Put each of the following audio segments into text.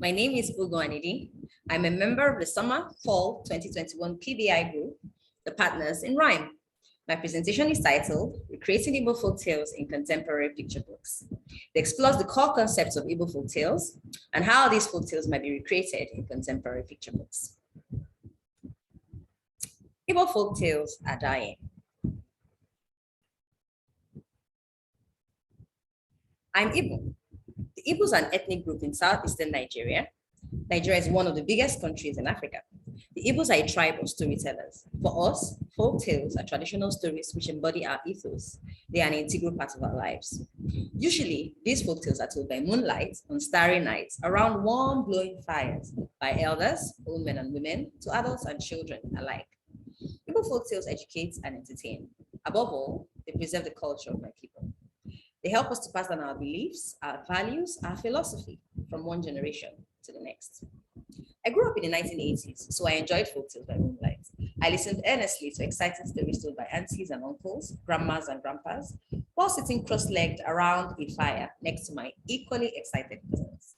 My name is Ugo Anidi. I'm a member of the Summer-Fall 2021 PBI group, the Partners in Rhyme. My presentation is titled, Recreating Igbo Folktales in Contemporary Picture Books. It explores the core concepts of Igbo folktales and how these folktales might be recreated in contemporary picture books. Igbo folktales are dying. I'm Igbo. The Igbos are an ethnic group in southeastern Nigeria. Nigeria is one of the biggest countries in Africa. The Igbos are a tribe of storytellers. For us, folk tales are traditional stories which embody our ethos. They are an integral part of our lives. Usually, these folk tales are told by moonlight on starry nights around warm, glowing fires by elders, old men and women, to adults and children alike. Igbo folk tales educate and entertain. Above all, they preserve the culture of my people. They help us to pass down our beliefs, our values, our philosophy from one generation to the next. I grew up in the 1980s, so I enjoyed folktales by moonlight. I listened earnestly to exciting stories told by aunties and uncles, grandmas and grandpas, while sitting cross-legged around a fire next to my equally excited cousins.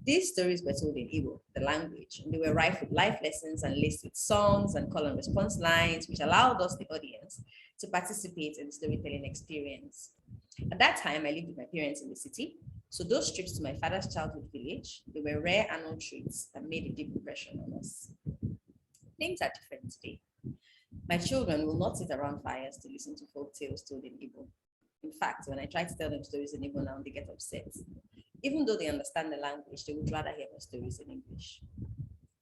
These stories were told in Igbo, the language, and they were rife with life lessons and laced with songs and call and response lines, which allowed us, the audience, to participate in the storytelling experience. At that time, I lived with my parents in the city, so those trips to my father's childhood village, they were rare annual treats that made a deep impression on us. Things are different today. My children will not sit around fires to listen to folk tales told in Igbo. In fact, when I try to tell them stories in Igbo now, they get upset. Even though they understand the language, they would rather hear my stories in English.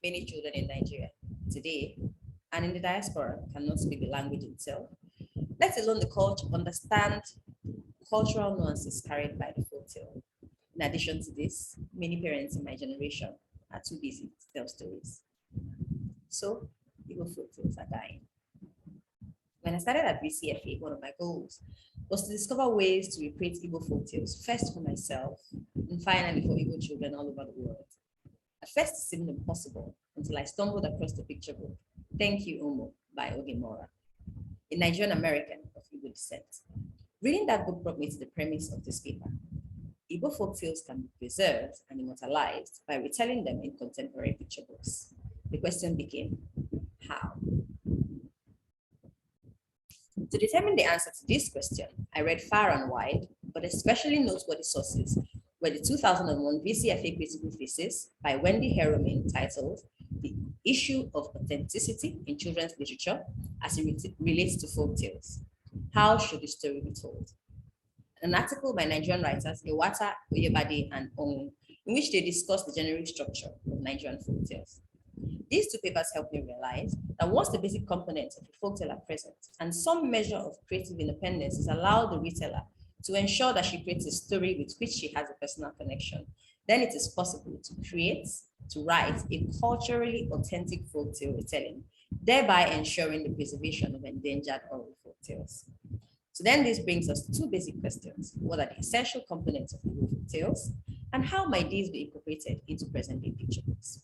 Many children in Nigeria today and in the diaspora cannot speak the language itself, let alone the culture, understand cultural nuances carried by the folktale. In addition to this, many parents in my generation are too busy to tell stories. So, Igbo folktales are dying. When I started at VCFA, one of my goals was to discover ways to recreate Igbo folktales, first for myself, and finally for Igbo children all over the world. At first, it seemed impossible until I stumbled across the picture book, Thank You, Omo, by Oge Mora, a Nigerian American of Igbo descent. Reading that book brought me to the premise of this paper. Igbo folktales can be preserved and immortalized by retelling them in contemporary picture books. The question became, how? To determine the answer to this question, I read far and wide, but especially noteworthy sources were the 2001 VCFA critical thesis by Wendy Herroman titled The Issue of Authenticity in Children's Literature as it relates to folktales. How should the story be told? An article by Nigerian writers Iwata, Oyebade, and Ongu, in which they discuss the generic structure of Nigerian folktales. These two papers helped me realize that once the basic components of a folktale are present and some measure of creative independence is allowed the reteller to ensure that she creates a story with which she has a personal connection, then it is possible to write a culturally authentic folktale retelling, thereby ensuring the preservation of endangered oral folktales. So then this brings us to two basic questions. What are the essential components of Igbo folktales, and how might these be incorporated into present-day picture books?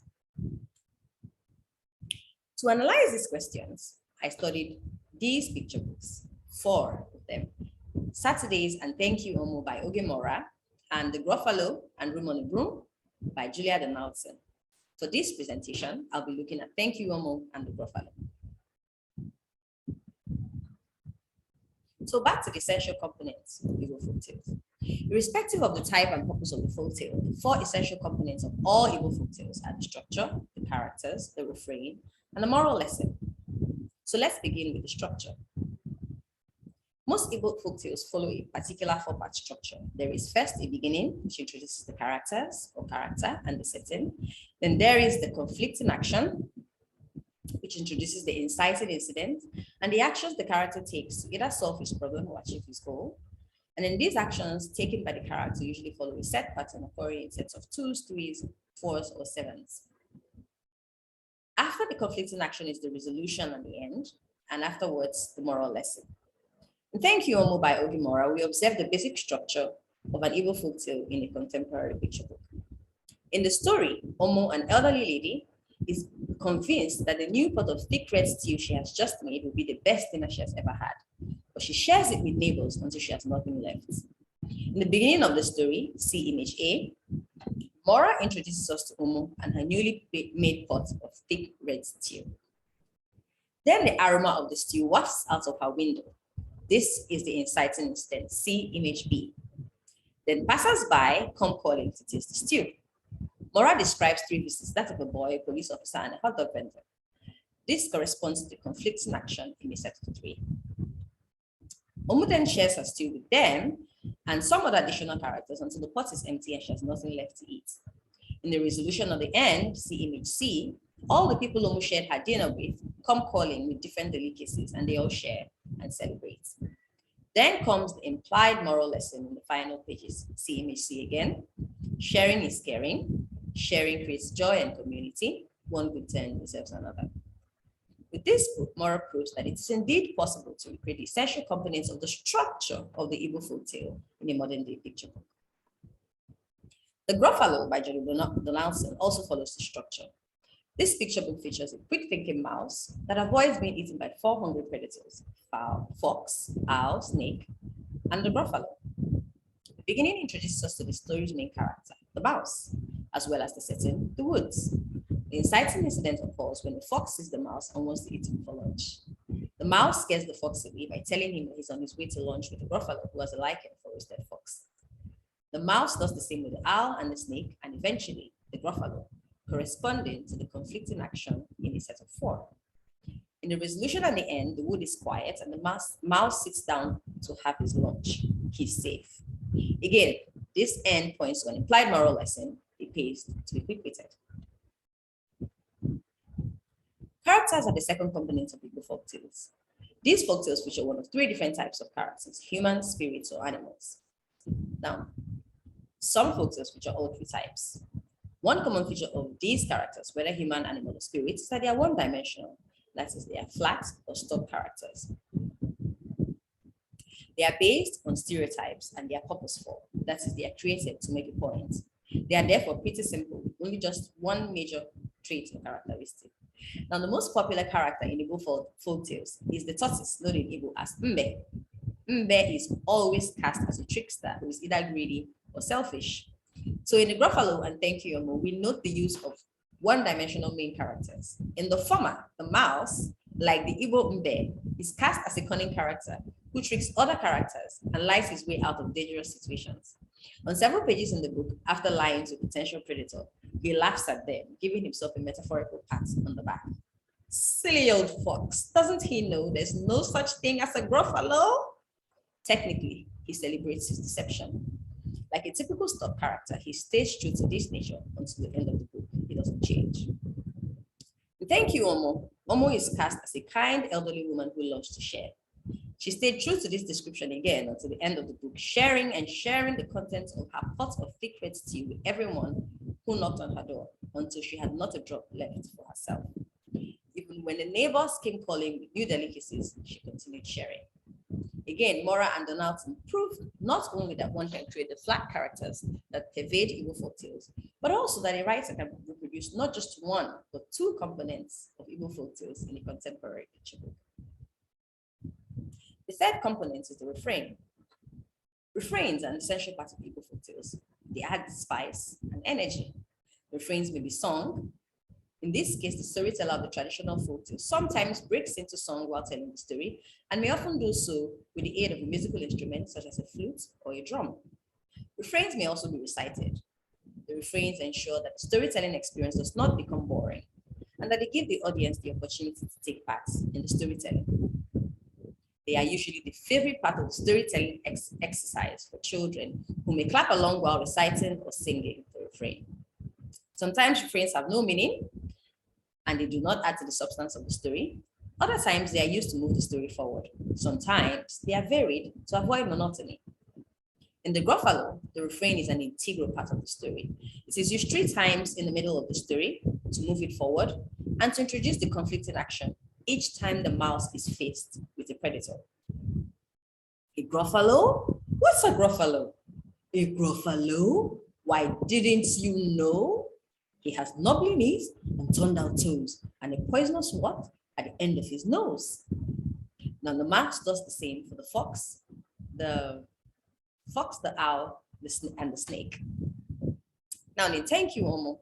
To analyze these questions, I studied these picture books, 4 of them, Saturdays and Thank You, Omo by Oge Mora, and The Gruffalo and Room on a Broom by Julia Donaldson. For this presentation, I'll be looking at Thank You, Omo and The Gruffalo. So back to the essential components of Igbo folktales. Irrespective of the type and purpose of the folktale, the 4 essential components of all Igbo folktales are the structure, the characters, the refrain, and the moral lesson. So let's begin with the structure. Most Igbo folktales follow a particular 4-part structure. There is first a beginning, which introduces the characters or character and the setting. Then there is the conflicting action, which introduces the inciting incident and the actions the character takes to either solve his problem or achieve his goal. And then these actions taken by the character usually follow a set pattern occurring in sets of 2s, 3s, 4s, or 7s. After the conflicting action is the resolution and the end, and afterwards the moral lesson. In Thank You, Omo by Oge Mora, we observe the basic structure of an Igbo folktale in a contemporary picture book. In the story, Omo, an elderly lady, is convinced that the new pot of thick red stew she has just made will be the best dinner she has ever had. But she shares it with neighbors until she has nothing left. In the beginning of the story, see image A, Mora introduces us to Omo and her newly made pot of thick red stew. Then the aroma of the stew wafts out of her window. This is the inciting incident. See image B. Then passers-by come calling to taste the stew. Mora describes 3 visits, that of a boy, a police officer, and a hot dog vendor. This corresponds to the conflicting action in a set of 3. Omu then shares her stew with them and some other additional characters until the pot is empty and she has nothing left to eat. In the resolution of the end, see image C, all the people Omu shared her dinner with come calling with different delicacies and they all share and celebrate. Then comes the implied moral lesson in the final pages. See image C again. Sharing is caring. Sharing creates joy and community. One good turn deserves another. With this book, Mora proves that it is indeed possible to recreate the essential components of the structure of the Igbo folk tale in a modern-day picture book. The Gruffalo by Jerry Donaldson also follows the structure. This picture book features a quick-thinking mouse that avoids being eaten by 4 hungry predators: fox, owl, snake, and the Gruffalo. The beginning introduces us to the story's main character, the mouse, as well as the setting, the woods. The inciting incident occurs when the fox sees the mouse and wants to eat him for lunch. The mouse scares the fox away by telling him that he's on his way to lunch with the Gruffalo, who has a liking for roasted fox. The mouse does the same with the owl and the snake, and eventually the Gruffalo, corresponding to the conflicting action in a set of 4. In the resolution at the end, the wood is quiet and the mouse sits down to have his lunch. He's safe. Again, this end points to an implied moral lesson. It pays to be quick-witted. Characters are the second component of Igbo folktales. These folktales feature one of 3 different types of characters: humans, spirits, or animals. Now, some folktales feature all 3 types. One common feature of these characters, whether human, animal, or spirits, is that they are one-dimensional. That is, they are flat or stock characters. They are based on stereotypes and they are purposeful. That is, they are created to make a point. They are therefore pretty simple, with only just one major trait or characteristic. Now, the most popular character in Igbo folktales is the tortoise, known in Igbo as Mbe. Mbe is always cast as a trickster who is either greedy or selfish. So in the Gruffalo and Thank You, Omo, we note the use of one-dimensional main characters. In the former, the mouse, like the Igbo Mbe, is cast as a cunning character who tricks other characters and lies his way out of dangerous situations. On several pages in the book, after lying to a potential predator, he laughs at them, giving himself a metaphorical pat on the back. Silly old fox, doesn't he know there's no such thing as a Gruffalo? Technically, he celebrates his deception. Like a typical stock character, he stays true to this nature until the end of the book. He doesn't change. Thank You, Omo. Omo is cast as a kind elderly woman who loves to share. She stayed true to this description again until the end of the book, sharing the contents of her pot of thick red stew with everyone who knocked on her door until she had not a drop left for herself. Even when the neighbors came calling with new delicacies, she continued sharing. Again, Mora and Donaldson proved not only that one can create the flat characters that pervade Igbo folktales, but also that a writer can reproduce not just 1, but 2 components of Igbo folktales in a contemporary picture book. The third component is the refrain. Refrains are an essential part of Igbo folktales. They add spice and energy. Refrains may be sung. In this case, the storyteller of the traditional folktale sometimes breaks into song while telling the story, and may often do so with the aid of a musical instrument such as a flute or a drum. Refrains may also be recited. The refrains ensure that the storytelling experience does not become boring, and that they give the audience the opportunity to take part in the storytelling. They are usually the favorite part of the storytelling exercise for children who may clap along while reciting or singing the refrain. Sometimes refrains have no meaning and they do not add to the substance of the story. Other times they are used to move the story forward. Sometimes they are varied to avoid monotony. In the Gruffalo, the refrain is an integral part of the story. It is used 3 times in the middle of the story to move it forward and to introduce the conflicting action each time the mouse is faced with a predator. A Gruffalo? What's a Gruffalo? A Gruffalo? Why didn't you know? He has knobbly knees and turned out toes and a poisonous what at the end of his nose. Now the mouse does the same for the fox, the owl, and the snake. Now, in Thank You, Omo,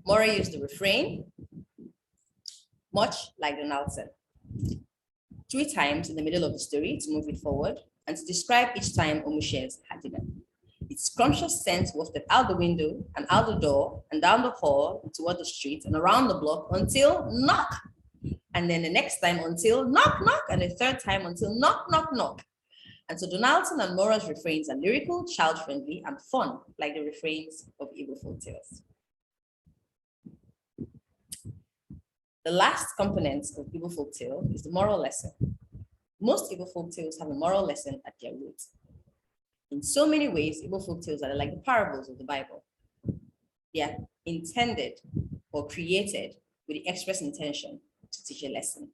Mora used the refrain, much like Donaldson, 3 times in the middle of the story to move it forward and to describe each time Omo shares her dinner. Its scrumptious scent wafted out the window and out the door and down the hall and toward the street and around the block until knock. And then the next time until knock, knock, and the third time until knock, knock, knock. And so Donaldson and Mora's refrains are lyrical, child-friendly, and fun, like the refrains of Igbo Folktales. The last component of Igbo Folktale is the moral lesson. Most Igbo Folktales have a moral lesson at their root. In so many ways, Igbo Folktales are like the parables of the Bible. They are intended or created with the express intention to teach a lesson.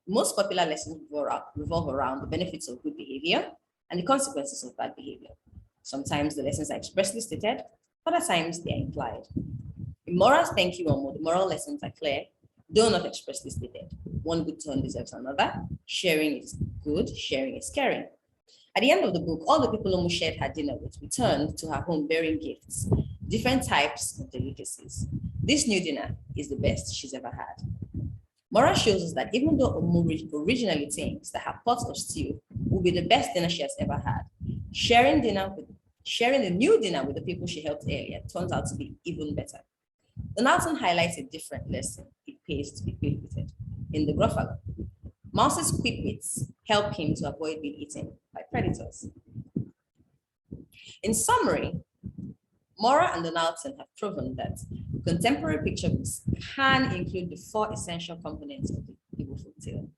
Most popular lessons revolve around the benefits of good behavior and the consequences of bad behavior. Sometimes the lessons are expressly stated, other times they are implied. In Mora's Thank You, Omo, the moral lessons are clear, though not expressly stated. One good turn deserves another. Sharing is good, sharing is caring. At the end of the book, all the people Omo shared her dinner with returned to her home bearing gifts, different types of delicacies. This new dinner is the best she's ever had. Mora shows us that even though Omo originally thinks that her pot of stew will be the best dinner she has ever had, sharing the new dinner with the people she helped earlier turns out to be even better. Donaldson highlights a different lesson it pays to be quick-witted in the Gruffalo. Mouse's quick wits help him to avoid being eaten by predators. In summary, Mora and Donaldson have proven that contemporary picture books can include the 4 essential components of the Igbo folktale.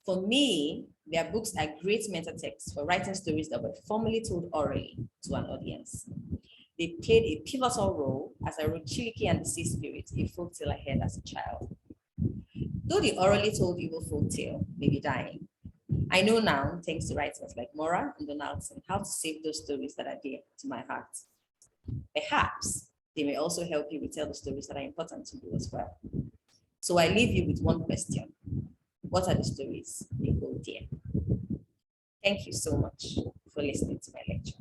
For me, their books are great meta texts for writing stories that were formerly told orally to an audience. They played a pivotal role as I wrote Chiliki and the Sea Spirit, a folktale I heard as a child. Though the orally told Igbo folktale may be dying, I know now, thanks to writers like Mora and Donaldson, how to save those stories that are dear to my heart. Perhaps they may also help you retell the stories that are important to you as well. So I leave you with one question. What are the stories they hold dear? Thank you so much for listening to my lecture.